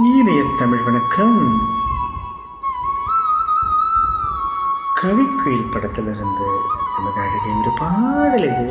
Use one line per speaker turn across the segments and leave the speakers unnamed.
இனிய தமிழ் வணக்கம். கவிக்குயில் படத்திலிருந்து நமக்கு அழகிய ஒரு பாடல் இது.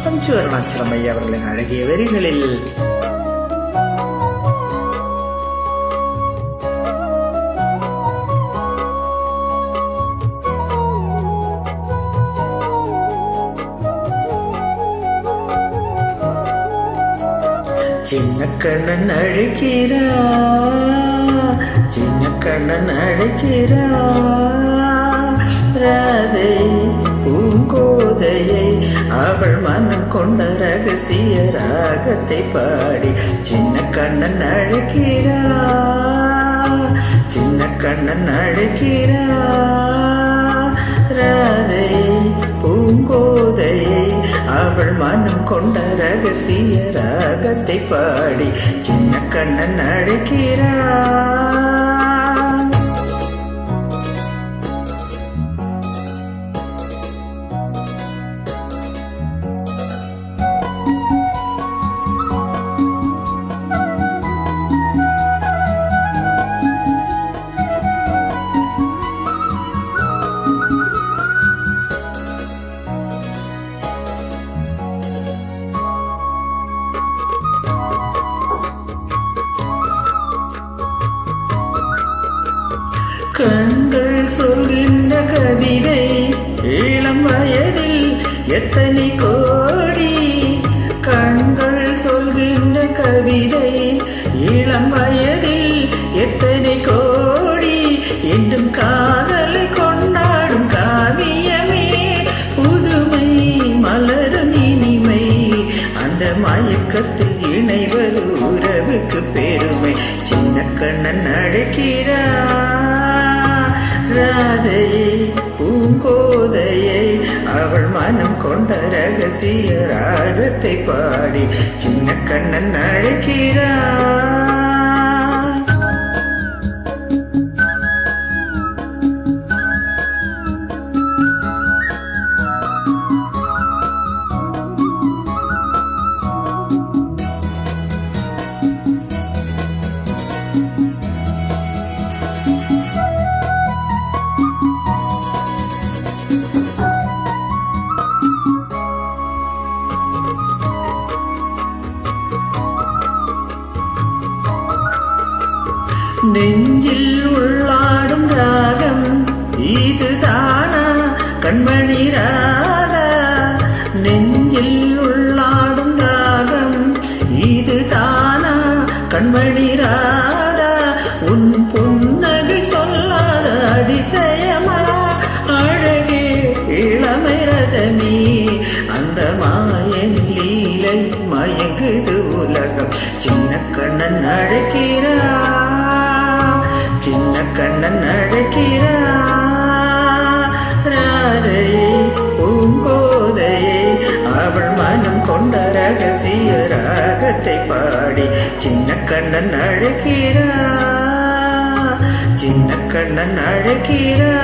பஞ்சவர்ணாச்சலம் ஐயா அவர்களின் அழகிய வரிகளில் சின்ன கண்ணன் அழைக்கிறா, சின்ன கண்ணன் அழைக்கிறா, ராதை பூங்கோதையை அவள் மனம் கொண்ட ரகசிய ராகத்தை பாடி சின்ன கண்ணன் அழைக்கிறா, சின்ன கண்ணன் அழைக்கிறா, ராதை பூங்கோதையை அவள் மனம் கொண்ட ரகசிய ராகத்தை பாடி சின்ன கண்ணன் அழைக்கிறா. கண்கள் சொல்கின்ற கவிதை இளம் வயதில் எத்தனை கோடி, கண்கள் சொல்கின்ற கவிதை இளம் வயதில் எத்தனை கோடி, என்றும் காதலை கொண்டாடும் காவியமே புதுமை மலரும் இனிமை, அந்த மயக்கத்தில் இணைவது உறவுக்கு பெருமை. சின்ன கண்ணன் அழைக்கிறா, ராதையை பூங்கோதையை அவள் மனம் கொண்ட ரகசிய ராகத்தை பாடி சின்ன கண்ணன் அழைக்கிறா. நெஞ்சில் உள்ளாடும் ராகம் இதுதானா கண்மணி ராதா, நெஞ்சில் உள்ளாடும் ராகம் இதுதானா கண்மணி ராதா, உன் புன்னகை சொல்லாத அதிசயமா அழகே இளமை ரதமே, அந்த மாயன் லீலை மயங்குது உலகம். சின்ன கண்ணன் அழைக்கிறா, சின்ன கண்ணன் அழைக்கிறா, ராதையை பூங்கோதையை அவள் மனம் கொண்ட ரகசிய ராகத்தை பாடி சின்ன கண்ணன் அழைக்கிறா, சின்ன கண்ணன் அழைக்கிறா.